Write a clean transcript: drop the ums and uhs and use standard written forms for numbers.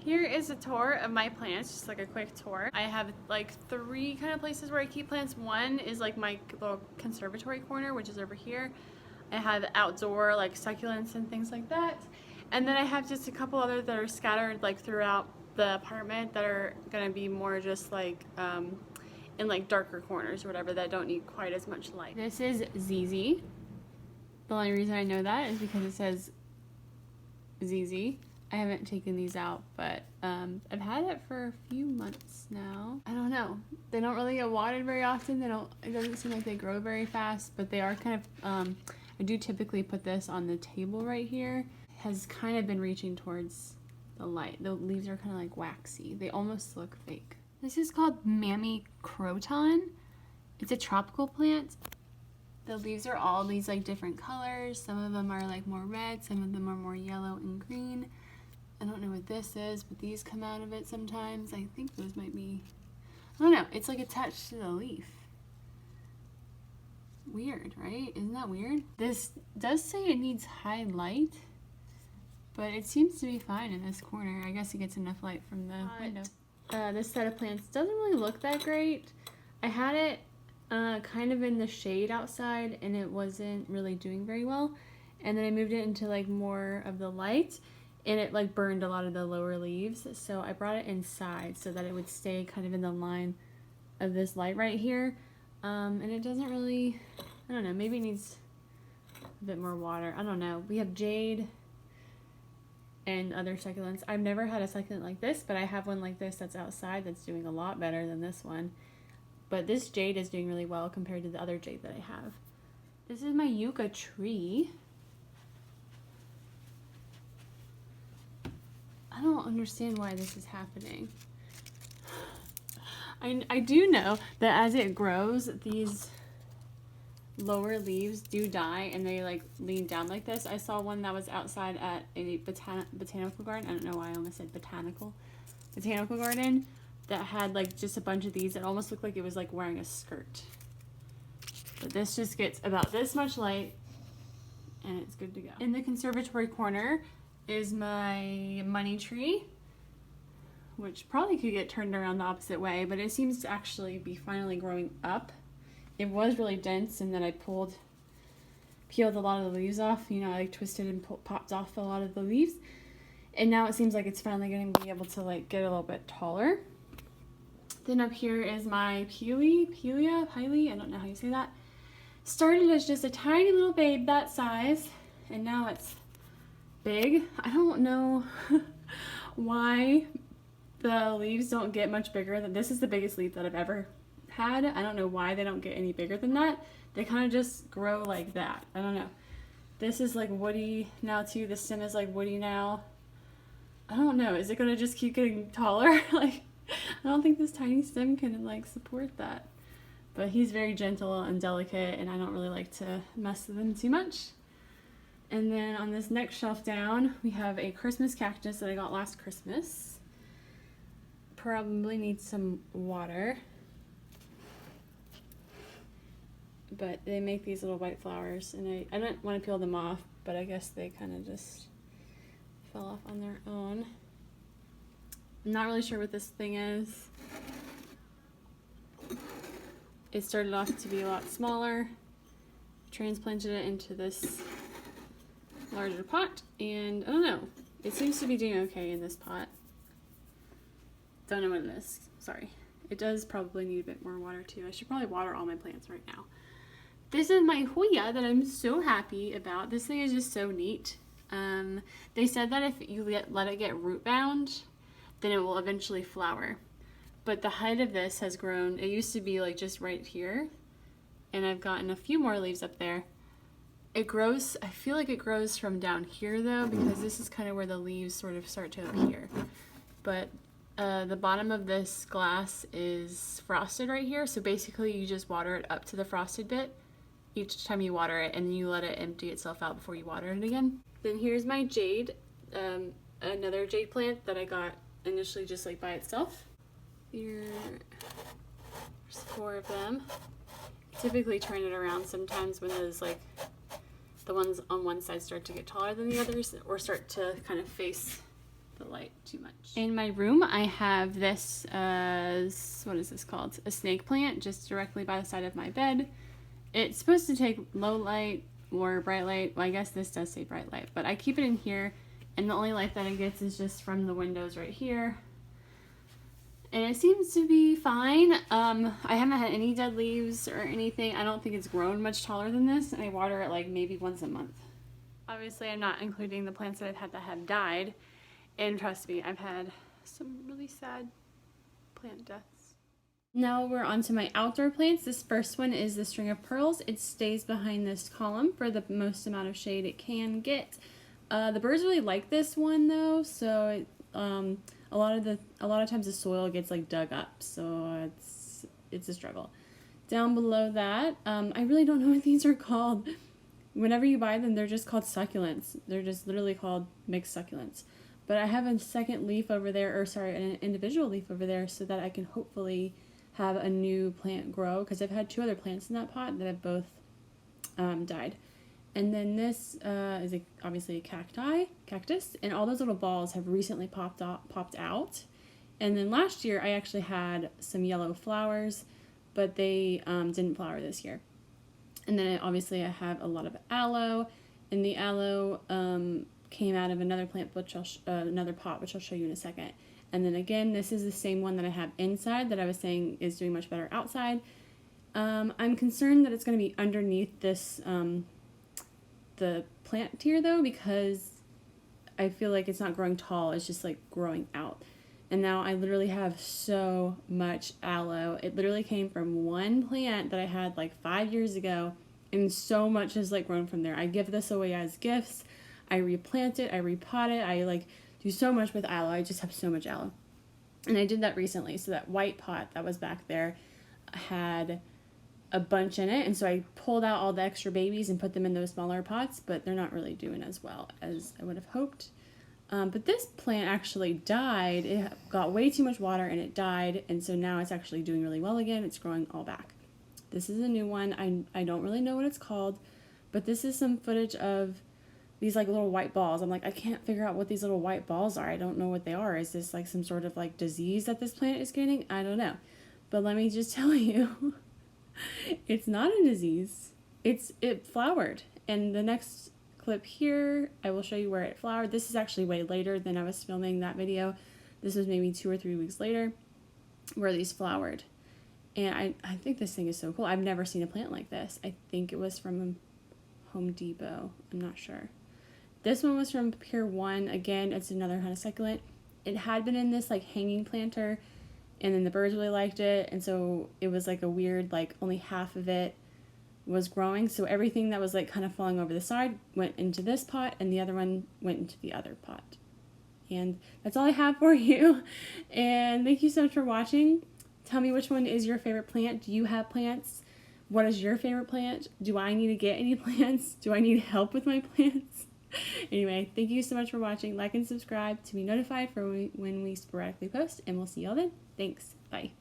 Here is a tour of my plants, just like a quick tour. I have like 3 kind of places where I keep plants. One is like my little conservatory corner, which is over here. I have outdoor like succulents and things like that. And then I have just a couple others that are scattered like throughout the apartment that are gonna be more just like in like darker corners or whatever that don't need quite as much light. This is ZZ. The only reason I know that is because it says ZZ. I haven't taken these out, but I've had it for a few months now. I don't know. They don't really get watered very often. It doesn't seem like they grow very fast, but they are kind of, I do typically put this on the table right here. It has kind of been reaching towards the light. The leaves are kind of like waxy. They almost look fake. This is called Mammy Croton. It's a tropical plant. The leaves are all these like different colors. Some of them are like more red, some of them are more yellow and green. I don't know what this is, but these come out of it sometimes. I think those might be, I don't know, it's like attached to the leaf. Weird, right? Isn't that weird? This does say it needs high light, but it seems to be fine in this corner. I guess it gets enough light from the window. This set of plants doesn't really look that great. I had it kind of in the shade outside and it wasn't really doing very well. And then I moved it into like more of the light and it like burned a lot of the lower leaves. So I brought it inside so that it would stay kind of in the line of this light right here. And it doesn't really, I don't know, maybe it needs a bit more water. I don't know. We have jade and other succulents. I've never had a succulent like this, but I have one like this that's outside that's doing a lot better than this one. But this jade is doing really well compared to the other jade that I have. This is my yucca tree. I don't understand why this is happening. I do know that as it grows, these lower leaves do die and they like lean down like this. I saw one that was outside at a botanical garden. I don't know why I almost said botanical garden that had like just a bunch of these that almost looked like it was like wearing a skirt. But this just gets about this much light and it's good to go. In the conservatory corner is my money tree, which probably could get turned around the opposite way, but it seems to actually be finally growing up. It was really dense and then I peeled a lot of the leaves off. You know, I twisted and popped off a lot of the leaves. And now it seems like it's finally going to be able to like get a little bit taller. Then up here is my Pelia, I don't know how you say that. Started as just a tiny little babe that size, and now it's big. I don't know why the leaves don't get much bigger. This is the biggest leaf that I've ever had. I don't know why they don't get any bigger than that. They kind of just grow like that. I don't know. This is like woody now too. The stem is like woody now. I don't know. Is it gonna just keep getting taller? Like, I don't think this tiny stem can like support that. But he's very gentle and delicate and I don't really like to mess with him too much. And then on this next shelf down, we have a Christmas cactus that I got last Christmas. Probably needs some water. But they make these little white flowers and I don't want to peel them off, but I guess they kind of just fell off on their own. I'm not really sure what this thing is. It started off to be a lot smaller. Transplanted it into this larger pot and I don't know. It seems to be doing okay in this pot. Don't know what it is. Sorry. It does probably need a bit more water too. I should probably water all my plants right now. This is my Hoya that I'm so happy about. This thing is just so neat. They said that if you let it get root bound, then it will eventually flower. But the height of this has grown. It used to be like just right here, and I've gotten a few more leaves up there. It grows, I feel like it grows from down here though, because this is kind of where the leaves sort of start to appear. But the bottom of this glass is frosted right here, so basically you just water it up to the frosted bit each time you water it, and then you let it empty itself out before you water it again. Then here's my jade, another jade plant that I got initially just like by itself. There's 4 of them. I typically turn it around sometimes when those like the ones on one side start to get taller than the others or start to kind of face the light too much. In my room, I have this, what is this called? A snake plant just directly by the side of my bed. It's supposed to take low light or bright light. Well, I guess this does say bright light, but I keep it in here, and the only light that it gets is just from the windows right here. And it seems to be fine. I haven't had any dead leaves or anything. I don't think it's grown much taller than this, and I water it like maybe once a month. Obviously, I'm not including the plants that I've had that have died. And trust me, I've had some really sad plant deaths. Now we're on to my outdoor plants. This first one is the string of pearls. It stays behind this column for the most amount of shade it can get. The birds really like this one though, so a lot of times the soil gets like dug up, so it's a struggle. Down below that, I really don't know what these are called. Whenever you buy them, they're just called succulents. They're just literally called mixed succulents. But I have a second leaf over there, or sorry, an individual leaf over there, so that I can hopefully have a new plant grow, because I've had 2 other plants in that pot that have both died. And then this is obviously a cactus, and all those little balls have recently popped out. And then last year I actually had some yellow flowers, but they didn't flower this year. And then obviously I have a lot of aloe, and the aloe came out of another plant, which another pot, which I'll show you in a second. And then again, this is the same one that I have inside that I was saying is doing much better outside. I'm concerned that it's going to be underneath this the plant tier though, because I feel like it's not growing tall, it's just like growing out. And now I literally have so much aloe. It literally came from one plant that I had like 5 years ago, and so much has like grown from there. I give this away as gifts. I replant it, I repot it, I like do so much with aloe. I just have so much aloe. And I did that recently. So that white pot that was back there had a bunch in it, and so I pulled out all the extra babies and put them in those smaller pots, but they're not really doing as well as I would have hoped. But this plant actually died. It got way too much water and it died, and so now it's actually doing really well again. It's growing all back. This is a new one. I don't really know what it's called, but this is some footage of these like little white balls. I'm like, I can't figure out what these little white balls are. I don't know what they are. Is this like some sort of like disease that this plant is getting? I don't know. But let me just tell you, it's not a disease. It flowered. And the next clip here, I will show you where it flowered. This is actually way later than I was filming that video. This was maybe 2 or 3 weeks later where these flowered. And I think this thing is so cool. I've never seen a plant like this. I think it was from Home Depot. I'm not sure. This one was from Pier 1. Again, it's another kind of succulent. It had been in this like hanging planter, and then the birds really liked it, and so it was like a weird, like only half of it was growing, so everything that was like kind of falling over the side went into this pot, and the other one went into the other pot. And that's all I have for you, and thank you so much for watching. Tell me which one is your favorite plant. Do you have plants? What is your favorite plant? Do I need to get any plants? Do I need help with my plants? Anyway, thank you so much for watching. Like and subscribe to be notified for when we sporadically post, and we'll see y'all then. Thanks. Bye.